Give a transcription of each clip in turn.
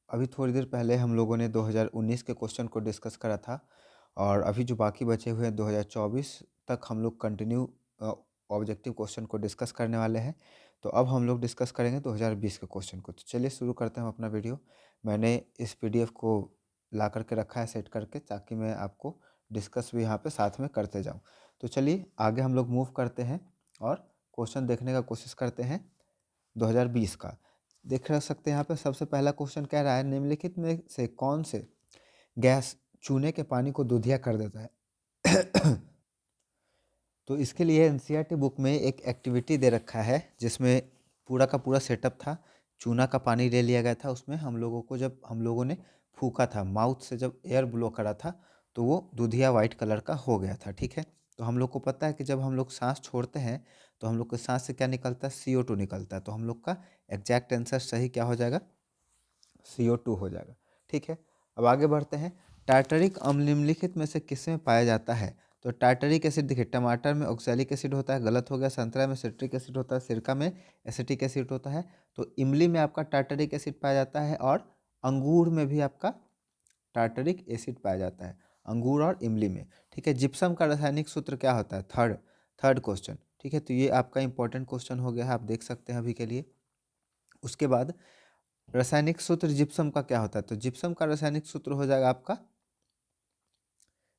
अभी थोड़ी देर पहले हम लोगों ने 2019 के क्वेश्चन को डिस्कस करा था और अभी जो बाकी बचे हुए हैं 2024 तक हम लोग कंटिन्यू ऑब्जेक्टिव क्वेश्चन को डिस्कस करने वाले हैं। तो अब हम लोग डिस्कस करेंगे 2020 के क्वेश्चन को। तो चलिए शुरू करते हैं हम अपना वीडियो। मैंने इस पीडीएफ को ला करके रखा है सेट करके, ताकि मैं आपको डिस्कस भी यहाँ पे साथ में करते जाऊँ। तो चलिए आगे हम लोग मूव करते हैं और क्वेश्चन देखने का कोशिश करते हैं 2020 का। देख रह सकते हैं यहाँ पे सबसे पहला क्वेश्चन कह रहा है, निम्नलिखित में से कौन से गैस चूने के पानी को दूधिया कर देता है। तो इसके लिए एनसीईआरटी बुक में एक एक्टिविटी दे रखा है, जिसमें पूरा का पूरा सेटअप था। चूना का पानी ले लिया गया था, उसमें हम लोगों को जब हम लोगों ने फूका था, माउथ से जब एयर ब्लो करा था, तो वो दूधिया वाइट कलर का हो गया था। ठीक है, तो हम लोग को पता है कि जब हम लोग सांस छोड़ते हैं तो हम लोग के सांस से क्या निकलता है, CO2 निकलता है। तो हम लोग का एग्जैक्ट आंसर सही क्या हो जाएगा, CO2 हो जाएगा। ठीक है, अब आगे बढ़ते हैं। टार्टरिक अम्ल निम्नलिखित में से किसमें पाया जाता है? तो टार्टरिक एसिड देखिए, टमाटर में ऑक्सैलिक एसिड होता है, गलत हो गया। संतरा में सिट्रिक एसिड होता है, सिरका में एसिटिक एसिड होता है। तो इमली में आपका टार्टरिक एसिड पाया जाता है, और अंगूर में भी आपका टार्टरिक एसिड पाया जाता है, अंगूर और इमली में। ठीक है, जिप्सम का रासायनिक सूत्र क्या होता है? Third third question. ठीक है, तो ये आपका इंपॉर्टेंट क्वेश्चन हो गया है, आप देख सकते हैं अभी के लिए। उसके बाद रासायनिक सूत्र जिप्सम का क्या होता है? तो जिप्सम का रासायनिक सूत्र हो जाएगा आपका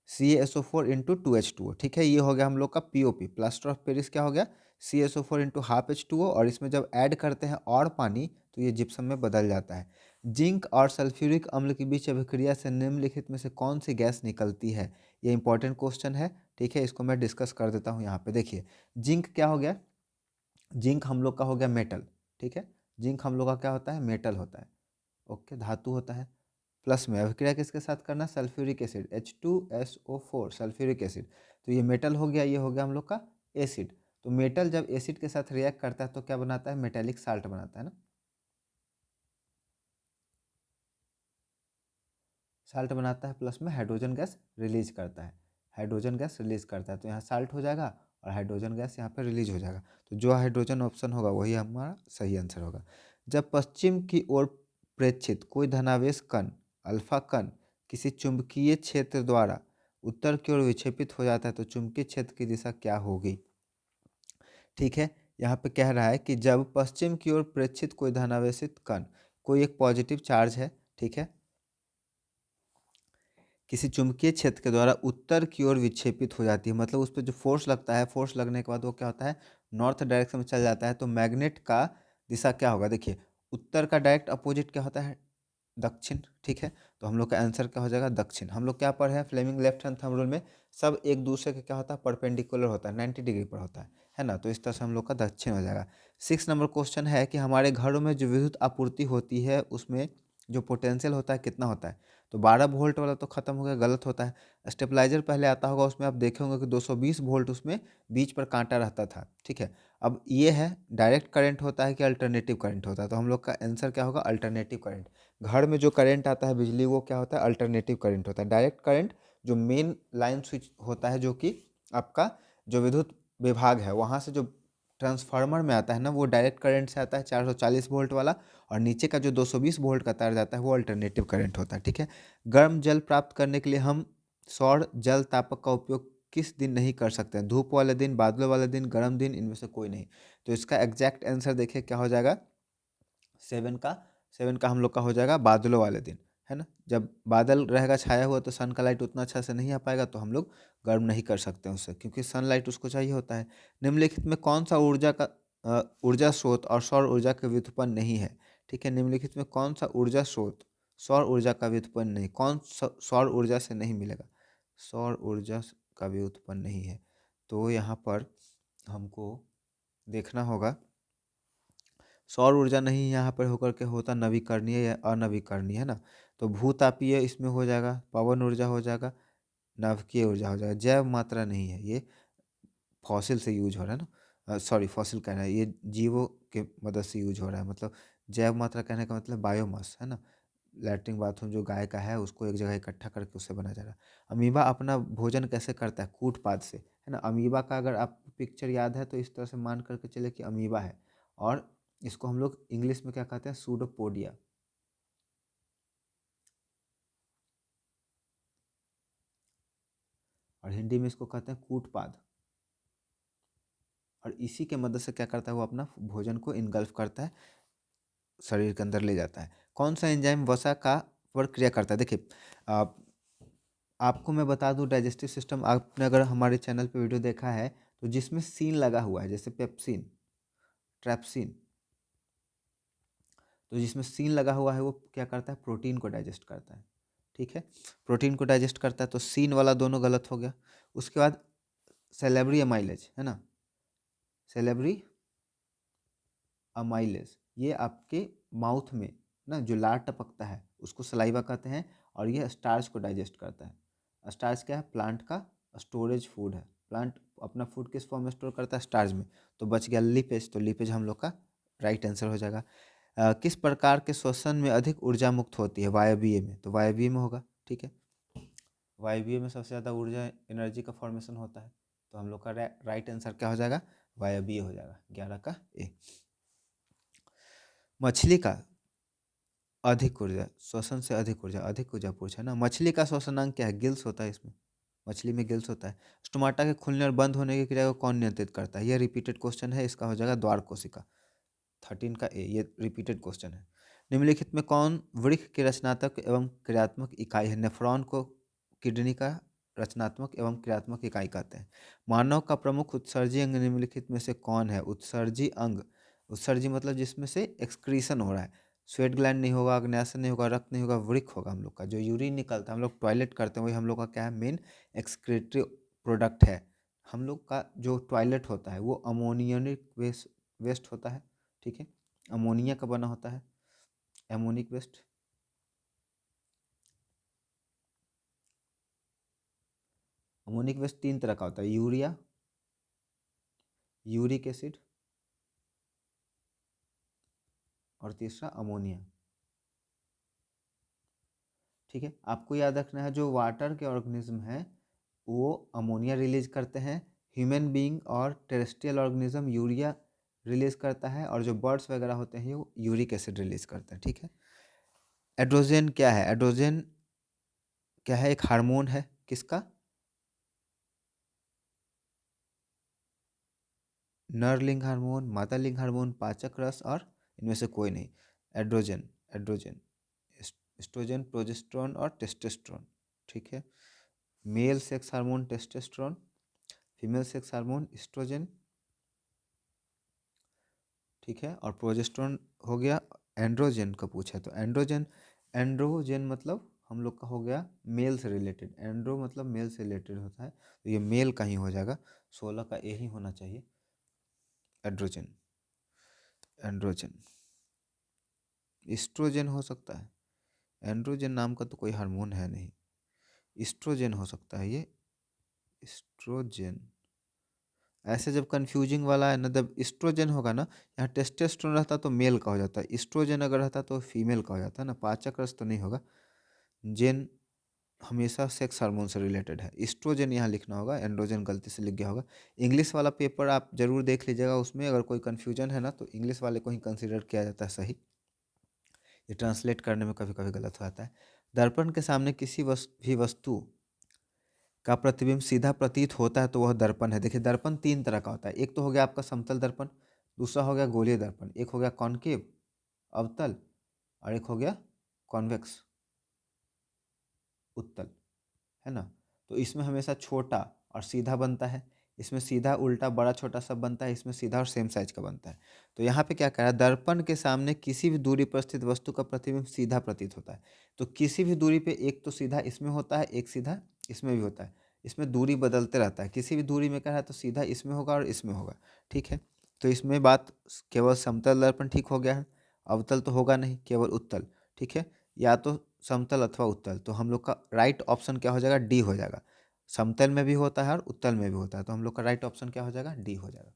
CaSO4 इंटू 2H2O। ठीक है, ये हो गया हम लोग का POP, प्लास्टर ऑफ पेरिस क्या हो गया, CaSO4 इंटू हाफ H2O, और इसमें जब ऐड करते हैं और पानी तो ये जिप्सम में बदल जाता है। जिंक और सल्फ्यूरिक अम्ल के बीच अभिक्रिया से निम्नलिखित में से कौन सी गैस निकलती है? ये इंपॉर्टेंट क्वेश्चन है। ठीक है, इसको मैं डिस्कस कर देता हूँ यहाँ पे। देखिए, जिंक क्या हो गया, जिंक हम लोग का हो गया मेटल। ठीक है, जिंक हम लोग का क्या होता है, मेटल होता है। ओके, धातु होता है। प्लस में अभिक्रिया किसके साथ करना, sulphuric acid, H2SO4 sulphuric acid. तो ये मेटल हो गया, ये हो गया हम लोग का एसिड। तो मेटल जब एसिड के साथ रिएक्ट करता है तो क्या बनाता है, मेटेलिक साल्ट बनाता है ना, साल्ट बनाता है, प्लस में हाइड्रोजन गैस रिलीज करता है, हाइड्रोजन गैस रिलीज करता है। तो यहाँ साल्ट हो जाएगा और हाइड्रोजन गैस यहाँ पर रिलीज हो जाएगा। तो जो हाइड्रोजन ऑप्शन होगा वही हमारा सही आंसर होगा। जब पश्चिम की ओर प्रेक्षित कोई धनावेश कण, अल्फा कण, किसी चुंबकीय क्षेत्र द्वारा उत्तर की ओर विक्षेपित हो जाता है तो चुंबकीय क्षेत्र की दिशा क्या होगी? ठीक है, यहाँ पे कह रहा है कि जब पश्चिम की ओर प्रेक्षित कोई धनावेशित कण, कोई एक पॉजिटिव चार्ज है, ठीक है, किसी चुंबकीय क्षेत्र के द्वारा उत्तर की ओर विक्षेपित हो जाती है, मतलब उस पर जो फोर्स लगता है, फोर्स लगने के बाद वो क्या होता है, नॉर्थ डायरेक्शन में चल जाता है। तो मैग्नेट का दिशा क्या होगा, देखिए उत्तर का डायरेक्ट अपोजिट क्या होता है, दक्षिण। ठीक है, तो हम लोग का आंसर क्या हो जाएगा, दक्षिण। हम लोग क्या पढ़े हैं, Fleming left hand thumb rule में, सब एक दूसरे के क्या होता है, परपेंडिकुलर होता है, 90 डिग्री पर होता है ना। तो इस तरह से हम लोग का दक्षिण हो जाएगा। 6 नंबर क्वेश्चन है कि हमारे घरों में जो विद्युत आपूर्ति होती है उसमें जो पोटेंशियल होता है कितना होता है? तो 12 वोल्ट वाला तो खत्म हो गया, गलत होता है। स्टेबलाइजर पहले आता होगा, उसमें आप देखे होंगे कि 220 वोल्ट उसमें बीच पर कांटा रहता था। ठीक है, अब ये है डायरेक्ट करंट होता है कि अल्टरनेटिव करंट होता है? तो हम लोग का आंसर क्या होगा, अल्टरनेटिव करंट। घर में जो करंट आता है बिजली, वो क्या होता है, अल्टरनेटिव करंट होता है। डायरेक्ट करंट जो मेन लाइन स्विच होता है, जो कि आपका जो विद्युत विभाग है वहाँ से जो ट्रांसफार्मर में आता है ना, वो डायरेक्ट करंट से आता है 440 वोल्ट वाला, और नीचे का जो 220 वोल्ट का तार जाता है वो अल्टरनेटिव करंट होता है। ठीक है, गर्म जल प्राप्त करने के लिए हम सौर जल तापक का उपयोग किस दिन नहीं कर सकते हैं? धूप वाले दिन, बादलों वाले दिन, गर्म दिन, इनमें से कोई नहीं। तो इसका एग्जैक्ट आंसर देखिए क्या हो जाएगा, 7 का हम लोग का हो जाएगा बादलों वाले दिन, है ना। जब बादल रहेगा छाया हुआ तो सन का लाइट उतना अच्छा से नहीं आ पाएगा, तो हम लोग गर्म नहीं कर सकते उससे, क्योंकि सनलाइट उसको चाहिए होता है। निम्नलिखित में कौन सा ऊर्जा स्रोत और सौर ऊर्जा का व्युत्पन्न नहीं है? ठीक है, निम्नलिखित में कौन सा ऊर्जा स्रोत सौर ऊर्जा का व्युत्पन्न नहीं, सौर ऊर्जा से नहीं मिलेगा, सौर ऊर्जा का व्युत्पन्न नहीं है? तो यहाँ पर हमको देखना होगा, सौर ऊर्जा नहीं यहाँ पर होकर के होता नवीकरणीय या अनवीकरणीय, है ना। तो भूतापीय इसमें हो जाएगा, पवन ऊर्जा हो जाएगा, नाभिकीय ऊर्जा हो जाएगा। जैव मात्रा नहीं है, ये फॉसिल से यूज हो रहा है ना, सॉरी फॉसिल कहना है, ये जीवों के मदद से यूज हो रहा है। मतलब जैव मात्रा कहने का मतलब बायोमास, है ना। लैट्रिन बाथरूम जो गाय का है उसको एक जगह इकट्ठा करके उससे बनाया जा रहा है। अमीबा अपना भोजन कैसे करता है? कूटपाद से, है ना। अमीबा का अगर आप पिक्चर याद है तो इस तरह से मान करके चले कि अमीबा है, और इसको हम लोग इंग्लिश में क्या कहते हैं, सूडोपोडिया। और हिंदी में इसको कहते हैं कूटपाद। और इसी के मदद से क्या करता है, वो अपना भोजन को इनगल्फ करता है, शरीर के अंदर ले जाता है। कौन सा एंजाइम वसा का पर क्रिया करता है? देखिए आपको मैं बता दूं, डाइजेस्टिव सिस्टम, आपने अगर हमारे चैनल पे वीडियो देखा है तो जिसमें सीन लगा हुआ है, जैसे पेप्सिन, ट्रैप्सिन, तो जिसमें सीन लगा हुआ है वो क्या करता है, प्रोटीन को डाइजेस्ट करता है। ठीक है, प्रोटीन को डाइजेस्ट करता है, तो सीन वाला दोनों गलत हो गया। उसके बाद सेलेब्री अमाइलेज है ना, सेलेब्री अमाइलेज, ये आपके माउथ में ना जो लार टपकता है उसको सलाइवा कहते हैं, और ये स्टार्च को डाइजेस्ट करता है। स्टार्च क्या है, प्लांट का स्टोरेज फूड है। प्लांट अपना फूड किस फॉर्म में स्टोर करता है, स्टार्च में। तो बच गया लिपेज, तो लिपेज हम लोग का राइट आंसर हो जाएगा। किस प्रकार के श्वसन में अधिक ऊर्जा मुक्त होती है, वायवीय में, तो वायवीय में होगा। ठीक है, वायवीय में सबसे ज़्यादा ऊर्जा एनर्जी का फॉर्मेशन होता है, तो हम लोग का राइट आंसर क्या हो जाएगा, वायवीय हो जाएगा, 11 का ए। मछली का अधिक ऊर्जा, श्वसन से अधिक ऊर्जा पूछा है ना। मछली का श्वसनांक क्या है, गिल्स होता है इसमें, मछली में गिल्स होता है। स्टोमाटा के खुलने और बंद होने की क्रिया को कौन नियंत्रित करता है, यह रिपीटेड क्वेश्चन है, इसका हो जाएगा द्वार कोशिका, 13 का ए, ये रिपीटेड क्वेश्चन है। निम्नलिखित में कौन वृक्क की रचनात्मक एवं क्रियात्मक इकाई है, नेफ्रॉन को किडनी का रचनात्मक एवं क्रियात्मक इकाई कहते हैं। मानव का प्रमुख उत्सर्जी अंग निम्नलिखित में से कौन है, उत्सर्जी अंग, उत्सर्जी मतलब जिसमें से एक्सक्रीशन हो रहा है, स्वेट ग्लैंड नहीं होगा, अग्न्याशय नहीं होगा, रक्त नहीं होगा, वृक्क होगा। हम लोग का जो यूरिन निकलता है, हम लोग टॉयलेट करते हैं, वही हम लोग का क्या है, मेन एक्सक्रीटरी प्रोडक्ट है। हम लोग का जो टॉयलेट होता है वो अमोनियनिक वेस्ट होता है। ठीक है, अमोनिया का बना होता है, एमोनिक वेस्ट। अमोनिक वेस्ट 3 तरह का होता है, यूरिया, यूरिक एसिड, और तीसरा अमोनिया। ठीक है, आपको याद रखना है, जो वाटर के ऑर्गेनिज्म हैं वो अमोनिया रिलीज करते हैं, ह्यूमन बीइंग और टेरेस्ट्रियल ऑर्गेनिज्म यूरिया रिलीज करता है, और जो बर्ड्स वगैरह होते हैं वो यूरिक एसिड रिलीज करते हैं। ठीक है, एड्रोजन क्या है, एड्रोजन क्या है, एक हार्मोन है, किसका, नर लिंग हार्मोन, मादा लिंग हार्मोन, पाचक रस, और इनमें से कोई नहीं। एड्रोजन, एड्रोजन, एस्ट्रोजन, प्रोजेस्टेरोन और टेस्टोस्टेरोन। ठीक है, male sex hormone testosterone, female sex hormone estrogen. ठीक है, और प्रोजेस्टेरोन हो गया। एंड्रोजन का पूछा तो एंड्रोजन, एंड्रोजन मतलब हम लोग का हो गया मेल से रिलेटेड, एंड्रो मतलब मेल से रिलेटेड होता है, तो ये मेल का ही हो जाएगा, 16 का ए ही होना चाहिए, एंड्रोजन, एंड्रोजन। एस्ट्रोजन हो सकता है, एंड्रोजन नाम का तो कोई हार्मोन है नहीं, एस्ट्रोजन हो सकता है ये, एस्ट्रोजन। ऐसे जब कंफ्यूजिंग वाला है ना, जब एस्ट्रोजन होगा ना, यहाँ टेस्टोस्टेरोन रहता तो मेल का हो जाता है, एस्ट्रोजन अगर रहता तो फीमेल का हो जाता है ना, पाचक रस तो नहीं होगा। जेन हमेशा सेक्स हार्मोन से रिलेटेड है, एस्ट्रोजन यहाँ लिखना होगा, एंड्रोजन गलती से लिख गया होगा। इंग्लिश वाला पेपर आप जरूर देख लीजिएगा, उसमें अगर कोई कन्फ्यूजन है ना तो इंग्लिश वाले को ही कंसिडर किया जाता है सही, ये ट्रांसलेट करने में कभी कभी गलत हो जाता है। दर्पण के सामने किसी भी वस्तु का प्रतिबिंब सीधा प्रतीत होता है तो वह दर्पण है। देखिए, दर्पण 3 तरह का होता है, एक तो हो गया आपका समतल दर्पण, दूसरा हो गया गोलीय दर्पण, एक हो गया कॉनकेव अवतल, और एक हो गया कॉन्वेक्स उत्तल, है ना। तो इसमें हमेशा छोटा और सीधा बनता है, इसमें सीधा उल्टा बड़ा छोटा सब बनता है, इसमें सीधा और सेम साइज का बनता है। तो यहाँ पे क्या कह रहा है, दर्पण के सामने किसी भी दूरी पर स्थित वस्तु का प्रतिबिंब सीधा प्रतीत होता है। तो किसी भी दूरी पे एक तो सीधा इसमें होता है, एक सीधा इसमें भी होता है, इसमें दूरी बदलते रहता है, किसी भी दूरी में कह रहा है तो सीधा इसमें होगा और इसमें होगा। ठीक है, तो इसमें बात केवल समतल दर्पण ठीक हो गया है, अवतल तो होगा नहीं, केवल उत्तल। ठीक है, या तो समतल अथवा उत्तल, तो हम लोग का राइट ऑप्शन क्या हो जाएगा, डी हो जाएगा। समतल में भी होता है और उत्तल में भी होता है, तो हम लोग का राइट ऑप्शन क्या हो जाएगा, डी हो जाएगा।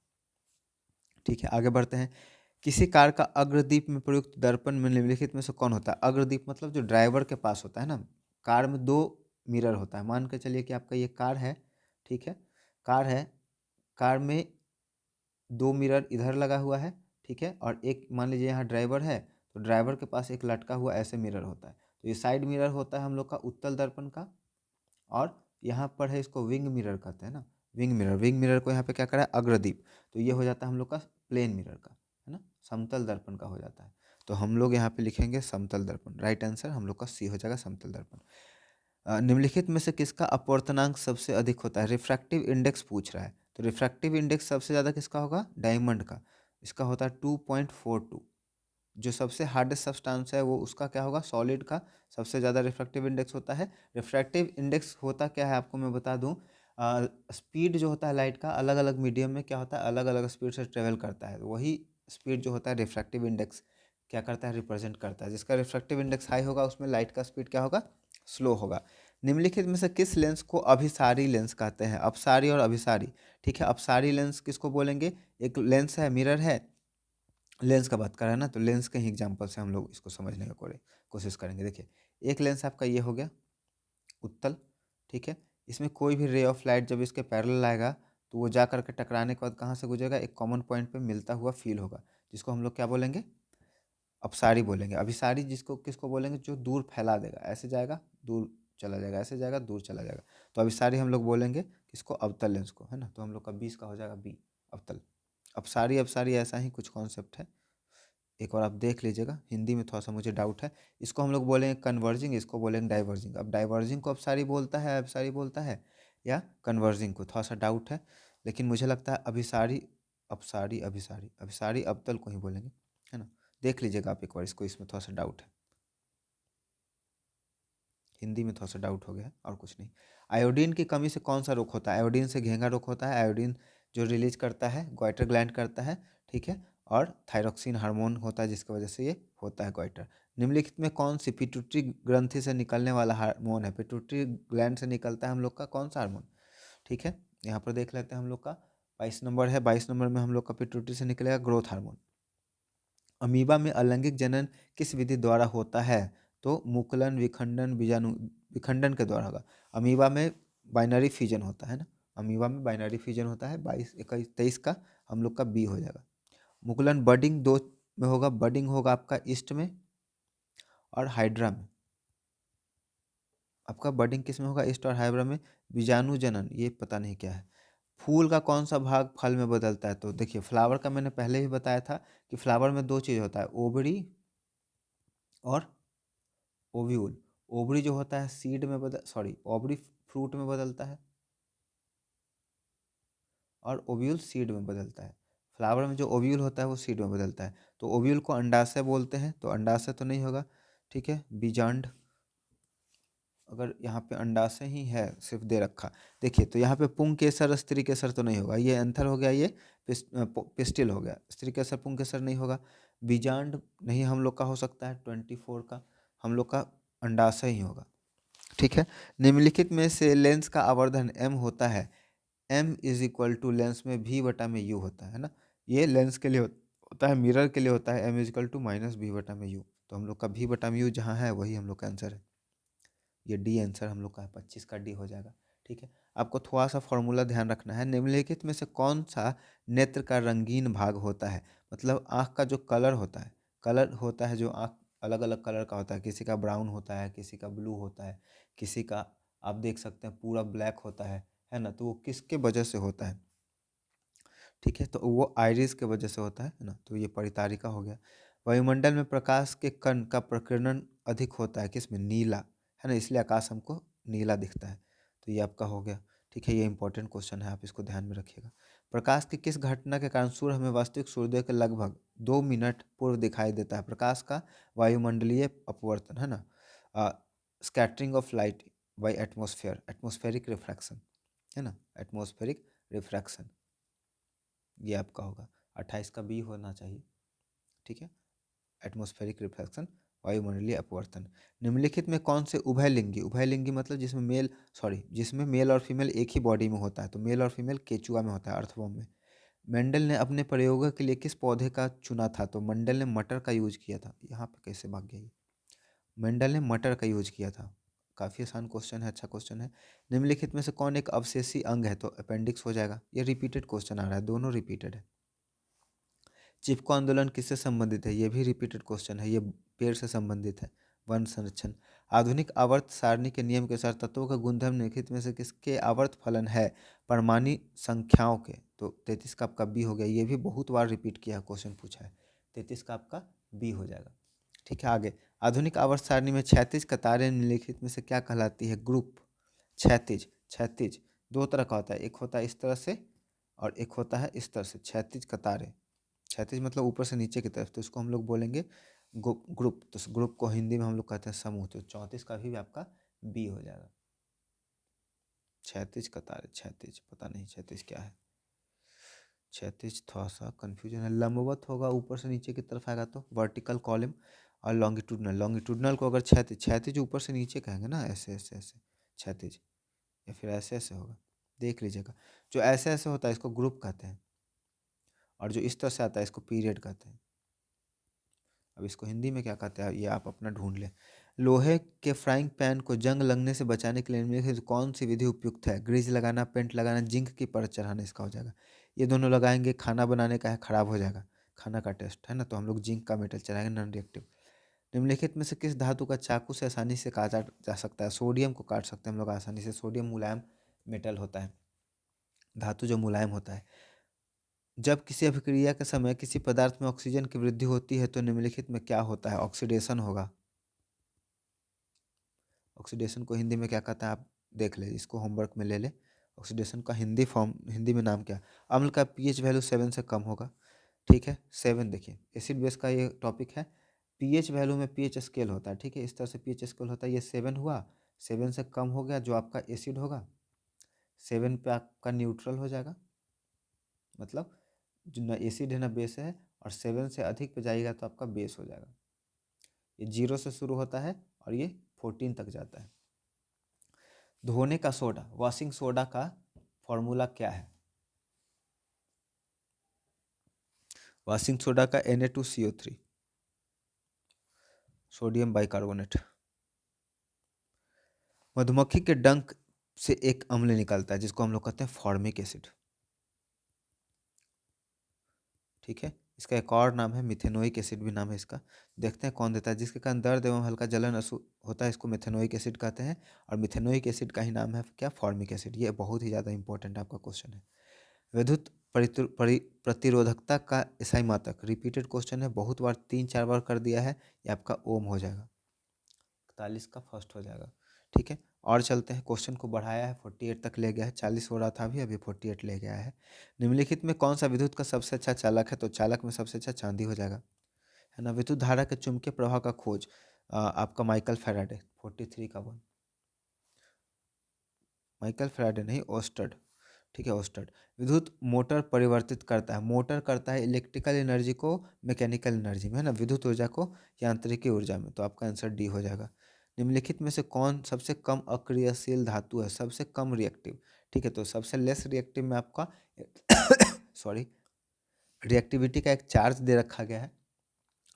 ठीक है, आगे बढ़ते हैं। किसी कार का अग्रदीप में प्रयुक्त दर्पण में निम्नलिखित में से कौन होता है, अग्रदीप मतलब जो ड्राइवर के पास होता है ना, कार में 2 मिरर होता है, मान के चलिए कि आपका ये कार है। ठीक है, कार है, कार में 2 मिरर इधर लगा हुआ है। ठीक है, और एक मान लीजिए यहाँ ड्राइवर है, तो ड्राइवर के पास एक लटका हुआ ऐसे मिरर होता है, तो ये साइड मिरर होता है हम लोग का उत्तल दर्पण का, और यहाँ पर है, इसको विंग मिरर कहते हैं ना, विंग मिरर। विंग मिरर को यहाँ पे क्या करा है, अग्रदीप, तो ये हो जाता है हम लोग का प्लेन मिरर का, है ना, समतल दर्पण का हो जाता है। तो हम लोग यहाँ पे लिखेंगे समतल दर्पण। राइट आंसर हम लोग का सी हो जाएगा, समतल दर्पण। निम्नलिखित में से किसका अपवर्तनांक सबसे अधिक होता है? रिफ्रैक्टिव इंडेक्स पूछ रहा है, तो रिफ्रैक्टिव इंडेक्स सबसे ज़्यादा किसका होगा? डायमंड का। इसका होता है 2.42। जो सबसे हार्डेस्ट सब्सटेंस है वो उसका क्या होगा? सॉलिड का सबसे ज़्यादा रिफ्रैक्टिव इंडेक्स होता है। रिफ्रैक्टिव इंडेक्स होता क्या है आपको मैं बता दूं, स्पीड जो होता है लाइट का अलग अलग मीडियम में क्या होता है, अलग अलग स्पीड से ट्रेवल करता है, वही स्पीड जो होता है रिफ्रैक्टिव इंडेक्स क्या करता है, रिप्रेजेंट करता है। जिसका रिफ्रैक्टिव इंडेक्स हाई होगा उसमें लाइट का स्पीड क्या होगा? स्लो होगा। निम्नलिखित में से किस लेंस को अभिसारी लेंस कहते हैं? अपसारी और अभिसारी। ठीक है, अपसारी लेंस किसको बोलेंगे? एक लेंस है, मिरर है, लेंस का बात कर रहा है ना, तो लेंस के ही एग्जांपल से हम लोग इसको समझने की कोशिश करेंगे। देखिए, एक लेंस आपका ये हो गया उत्तल, ठीक है। इसमें कोई भी रे ऑफ लाइट जब इसके पैरेलल आएगा तो वो जा करके टकराने के बाद कहाँ से गुजरेगा? एक कॉमन पॉइंट पे मिलता हुआ फील होगा, जिसको हम लोग क्या बोलेंगे? अपसारी बोलेंगे। अभिसारी जिसको किसको बोलेंगे? जो दूर फैला देगा, ऐसे जाएगा दूर चला जाएगा, ऐसे जाएगा दूर चला जाएगा, तो अभिसारी हम लोग बोलेंगे किसको? अवतल लेंस को, है ना। तो हम लोग का 20 का हो जाएगा बी, अवतल। अपसारी अपसारी ऐसा ही कुछ कॉन्सेप्ट है, एक और आप देख लीजिएगा, हिंदी में थोड़ा सा मुझे डाउट है। इसको हम लोग बोलेंगे कन्वर्जिंग, इसको बोलेंगे डाइवर्जिंग। अब डाइवर्जिंग को अपसारी बोलता है, अभिसारी बोलता है, या कन्वर्जिंग को, थोड़ा सा डाउट है, लेकिन मुझे लगता है अभिसारी, अपसारी अभिसारी, अभिसारी अवतल को ही बोलेंगे, है ना। देख लीजिएगा आप एक बार इसको, इसमें थोड़ा सा डाउट है, हिंदी में थोड़ा सा डाउट हो गया है और कुछ नहीं। आयोडीन की कमी से कौन सा रोग होता है? आयोडीन से घेंगा रोग होता है। आयोडीन जो रिलीज करता है गोइटर ग्लैंड करता है, ठीक है, और थायरोक्सिन हार्मोन होता है जिसकी वजह से ये होता है गोइटर। निम्नलिखित में कौन सी पिट्यूटरी ग्रंथि से निकलने वाला हार्मोन है? पिट्यूटरी ग्लैंड से निकलता है हम लोग का कौन सा हार्मोन? ठीक है, यहाँ पर देख लेते हैं हम लोग का 22 नंबर है, 22 नंबर में हम लोग का पिट्यूटरी से निकलेगा ग्रोथ हार्मोन। अमीबा में अलैंगिक जनन किस विधि द्वारा होता है? तो मुकुलन, विखंडन, बीजाणु विखंडन के द्वारा होगा। अमीबा में बाइनरी फिजन होता है ना, अमीबा में बाइनरी फिजन होता है। 22, 21, 23 का हम लोग का बी हो जाएगा। मुकुलन बडिंग दो में होगा, बडिंग होगा आपका ईस्ट में और हाइड्रा में। आपका बडिंग किस में होगा? ईस्ट और हाइड्रा में। बीजाणु जनन ये पता नहीं क्या है। फूल का कौन सा भाग फल में बदलता है? तो देखिए, फ्लावर का मैंने पहले ही बताया था कि फ्लावर में दो चीज़ होता है, ओवरी और ओव्यूल। ओवरी जो होता है सीड में ओवरी फ्रूट में बदलता है और ओव्यूल सीड में बदलता है। फ्लावर में जो ओव्यूल होता है वो सीड में बदलता है, तो ओव्यूल को अंडाशय बोलते हैं, तो अंडाशय तो नहीं होगा, ठीक है। बीजांड, अगर यहाँ पे अंडाशय ही है सिर्फ दे रखा, देखिए तो यहाँ पे पुंग केसर स्त्री केसर तो नहीं होगा, ये एंथर हो गया, ये पिस्टिल हो गया। स्त्री केसर पुंग केसर नहीं होगा। बीजांड नहीं हम लोग का हो सकता है 24 का, हम लोग का अंडाशय ही होगा, ठीक है। निम्नलिखित में से लेंस का आवर्धन m होता है। m is equal to lens में v बटा में u होता है ना, ये लेंस के लिए होता है, मिरर के लिए होता है m is equal to minus v बटा में u। तो हम लोग का v बटा में u जहाँ है वही हम लोग का आंसर है, ये डी आंसर हम लोग का है, 25 का डी हो जाएगा, ठीक है। आपको थोड़ा सा फॉर्मूला ध्यान रखना है। निम्नलिखित में से कौन सा नेत्र का रंगीन भाग होता है? मतलब आँख का जो कलर होता है, कलर होता है जो आँख अलग अलग कलर का होता है, किसी का ब्राउन होता है, किसी का ब्लू होता है, किसी का आप देख सकते हैं पूरा ब्लैक होता है ना। तो वो किसके वजह से होता है? ठीक है, तो वो आइरिस के वजह से होता है ना। तो ये परितारिका हो गया। वायुमंडल में प्रकाश के कण का प्रकीर्णन अधिक होता है किसमें? नीला, है ना, इसलिए आकाश हमको नीला दिखता है। तो ये आपका हो गया, ठीक है। ये इंपॉर्टेंट क्वेश्चन है, आप इसको ध्यान में रखिएगा। प्रकाश की किस घटना के कारण सूर्य हमें वास्तविक सूर्योदय के लगभग 2 मिनट पूर्व दिखाई देता है? प्रकाश का वायुमंडलीय अपवर्तन, है ना, scattering of light by atmosphere, atmospheric refraction, है ना, एटमोस्फेरिक रिफ्रैक्शन, ये आपका होगा 28 का बी होना चाहिए, ठीक है। एटमॉस्फेरिक रिफ्लेक्शन, वायुमंडलीय अपवर्तन। निम्नलिखित में कौन से उभयलिंगी, उभयलिंगी मतलब जिसमें मेल और फीमेल एक ही बॉडी में होता है, तो मेल और फीमेल केचुआ में होता है, अर्थवॉर्म में। मेंडल ने अपने प्रयोगों के लिए किस पौधे का चुना था? तो मेंडल ने मटर का यूज किया था। यहाँ पे कैसे भाग गया ये? मेंडल ने मटर का यूज किया था। काफ़ी आसान क्वेश्चन है, अच्छा क्वेश्चन है। निम्नलिखित में से कौन एक अवशेषी अंग है? तो अपेंडिक्स हो जाएगा। ये रिपीटेड क्वेश्चन आ रहा है, दोनों रिपीटेड है। चिपको आंदोलन किससे संबंधित है? ये भी रिपीटेड क्वेश्चन है, ये पेड़ से संबंधित है। वन संरक्षण। आधुनिक आवर्त सारणी के नियम के अनुसार तत्वों का गुणधर्म निम्नलिखित में से किसके आवर्त फलन है? परमाणु संख्याओं के। तो 33 का आपका बी हो गया। ये भी बहुत बार रिपीट किया क्वेश्चन पूछा है। 33 का आपका बी हो जाएगा। ठीक है, आगे। आधुनिक आवर्त सारणी में क्षैतिज कतारें निम्नलिखित में से क्या कहलाती है? ग्रुप। क्षैतिज, क्षैतिज दो तरह का होता है, एक होता है इस तरह से और एक होता है इस तरह से। क्षैतिज कतारें, क्षैतिज मतलब ऊपर से नीचे की तरफ, तो इसको हम लोग बोलेंगे ग्रुप। तो ग्रुप को हिंदी में हम लोग कहते हैं समूह। तो 34 का भी आपका बी हो जाएगा। क्षैतिज कतारें, क्षैतिज पता नहीं क्षैतिज क्या है। क्षैतिज थोड़ा सा कन्फ्यूजन है। लंबवत होगा, ऊपर से नीचे की तरफ आएगा तो वर्टिकल कॉलम। और लॉन्गिट्यूडनल, लॉन्गिट्यूडनल को अगर क्षैतिज, क्षैतिज ऊपर से नीचे कहेंगे ना, ऐसे ऐसे ऐसे क्षैतिज, या फिर ऐसे ऐसे होगा, देख लीजिएगा। जो ऐसे ऐसे होता है इसको ग्रुप कहते हैं, और जो इस तरह से आता है इसको पीरियड कहते हैं। अब इसको हिंदी में क्या कहते हैं ये आप अपना ढूंढ लें। लोहे के फ्राइंग पैन को जंग लगने से बचाने के लिए निम्नलिखित से कौन सी विधि उपयुक्त है? ग्रीज लगाना, पेंट लगाना, जिंक की परत चढ़ाना, इसका हो जाएगा। ये दोनों लगाएंगे, खाना बनाने का है, खराब हो जाएगा खाना का टेस्ट, है ना, तो हम लोग जिंक का मेटल चढ़ाएंगे, नॉन रिएक्टिव। निम्नलिखित में से किस धातु का चाकू से आसानी से काटा जा सकता है? सोडियम को काट सकते हैं हम लोग आसानी से। सोडियम मुलायम मेटल होता है, धातु जो मुलायम होता है। जब किसी अभिक्रिया के समय किसी पदार्थ में ऑक्सीजन की वृद्धि होती है तो निम्नलिखित में क्या होता है? ऑक्सीडेशन होगा। ऑक्सीडेशन को हिंदी में क्या कहते हैं आप देख ले, इसको होमवर्क में ले ले। ऑक्सीडेशन का हिंदी फॉर्म, हिंदी में नाम क्या? अम्ल का पीएच वैल्यू 7 से कम होगा। ठीक है, 7 देखिए एसिड बेस का ये टॉपिक है। पीएच वैल्यू में पीएच स्केल होता है, ठीक है, इस तरह से पीएच स्केल होता है। ये 7 हुआ, 7 से कम हो गया जो आपका एसिड होगा, 7 पे आपका न्यूट्रल हो जाएगा, मतलब जो ना एसिड है ना बेस है, और 7 से अधिक पे जाएगा तो आपका बेस हो जाएगा। ये 0 से शुरू होता है और ये 14 तक जाता है। धोने का सोडा, वॉशिंग सोडा का फॉर्मूला क्या है? वॉशिंग सोडा का Na2CO3, सोडियम बाइकार्बोनेट। मधुमक्खी के डंक से एक अम्ल निकलता है जिसको हम लोग कहते हैं फॉर्मिक एसिड। ठीक है, इसका एक और नाम है मिथेनोइक एसिड भी नाम है इसका। देखते हैं कौन देता है। जिसके कारण दर्द एवं हल्का जलन होता है इसको मिथेनोइक एसिड कहते हैं। और मिथेनोइक एसिड का ही नाम है क्या? Formic acid. ये बहुत ही ज़्यादा इंपॉर्टेंट आपका क्वेश्चन है। विद्युत प्रतिरोधकता का एसआई मात्रक, रिपीटेड क्वेश्चन है, बहुत बार 3-4 बार कर दिया है। ये आपका ओम हो जाएगा, 41 का फर्स्ट हो जाएगा। ठीक है, और चलते हैं। क्वेश्चन को बढ़ाया है, 48 तक ले गया है। 40 हो रहा था अभी, अभी 48 ले गया है। निम्नलिखित में कौन सा विद्युत का सबसे अच्छा चालक है? तो चालक में सबसे अच्छा चांदी हो जाएगा, है ना। विद्युत धारा के चुंबकीय प्रवाह का खोज आपका माइकल फैराडे, 43 का वन। माइकल फैराडे नहीं, ओस्टर्ड। ठीक है, ओस्टर्ड। विद्युत मोटर परिवर्तित करता है, मोटर करता है इलेक्ट्रिकल एनर्जी को मैकेनिकल एनर्जी में, है ना, विद्युत ऊर्जा को यांत्रिकी ऊर्जा में। तो आपका आंसर डी हो जाएगा। निम्नलिखित में से कौन सबसे कम अक्रियशील धातु है? सबसे कम रिएक्टिव। ठीक है, तो सबसे लेस रिएक्टिव में आपका सॉरी, रिएक्टिविटी का एक चार्ज दे रखा गया है।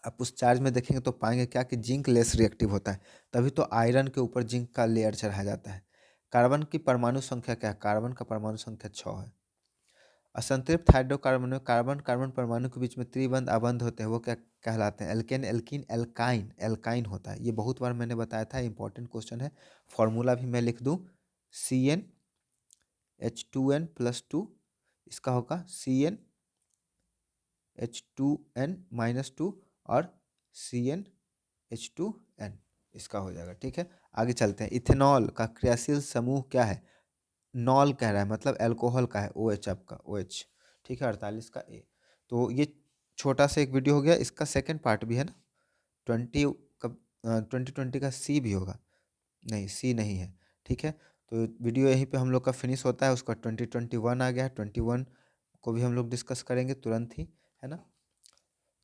आप उस चार्ज में देखेंगे तो पाएंगे क्या कि जिंक लेस रिएक्टिव होता है, तभी तो आयरन के ऊपर जिंक का लेयर चढ़ाया जाता है। कार्बन की परमाणु संख्या क्या है? कार्बन का परमाणु संख्या 6 है। असंतृप्त हाइड्रोकार्बन में कार्बन कार्बन परमाणु के बीच में त्रिबंध आबंध होते हैं, वो क्या कहलाते हैं? Alkene, alkene, alkyne. एल्काइन होता है, ये बहुत बार मैंने बताया था, इंपॉर्टेंट क्वेश्चन है। फॉर्मूला भी मैं लिख दूं, CnH2n+2, इसका होगा CnH2n-2 और CnH2n, इसका हो जाएगा। ठीक है, आगे चलते हैं। इथेनॉल का क्रियाशील समूह क्या है? नॉल कह रहा है, मतलब अल्कोहल का है, OH आपका, OH। ठीक है, 48 का ए। तो ये छोटा सा एक वीडियो हो गया, इसका सेकंड पार्ट भी है ना, 2020 का सी भी होगा। नहीं, सी नहीं है। ठीक है, तो वीडियो यहीं पे हम लोग का फिनिश होता है। उसका 2021 आ गया है, 21 को भी हम लोग डिस्कस करेंगे तुरंत ही, है ना।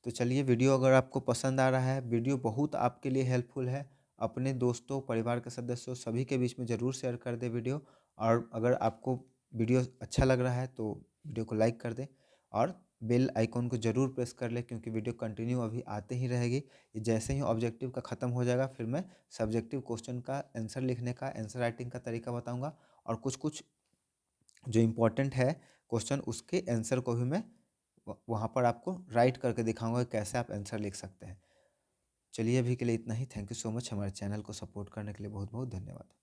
तो चलिए, वीडियो अगर आपको पसंद आ रहा है, वीडियो बहुत आपके लिए हेल्पफुल है, अपने दोस्तों, परिवार के सदस्यों सभी के बीच में ज़रूर शेयर कर दें वीडियो। और अगर आपको वीडियो अच्छा लग रहा है तो वीडियो को लाइक कर दें, और बेल आइकॉन को ज़रूर प्रेस कर लें, क्योंकि वीडियो कंटिन्यू अभी आते ही रहेगी। ये जैसे ही ऑब्जेक्टिव का ख़त्म हो जाएगा फिर मैं सब्जेक्टिव क्वेश्चन का आंसर लिखने का, आंसर राइटिंग का तरीका बताऊँगा, और कुछ कुछ जो इम्पोर्टेंट है क्वेश्चन उसके आंसर को भी मैं वहाँ पर आपको राइट करके दिखाऊंगा कि कैसे आप आंसर लिख सकते हैं। चलिए अभी के लिए इतना ही। थैंक यू सो मच, हमारे चैनल को सपोर्ट करने के लिए बहुत बहुत धन्यवाद।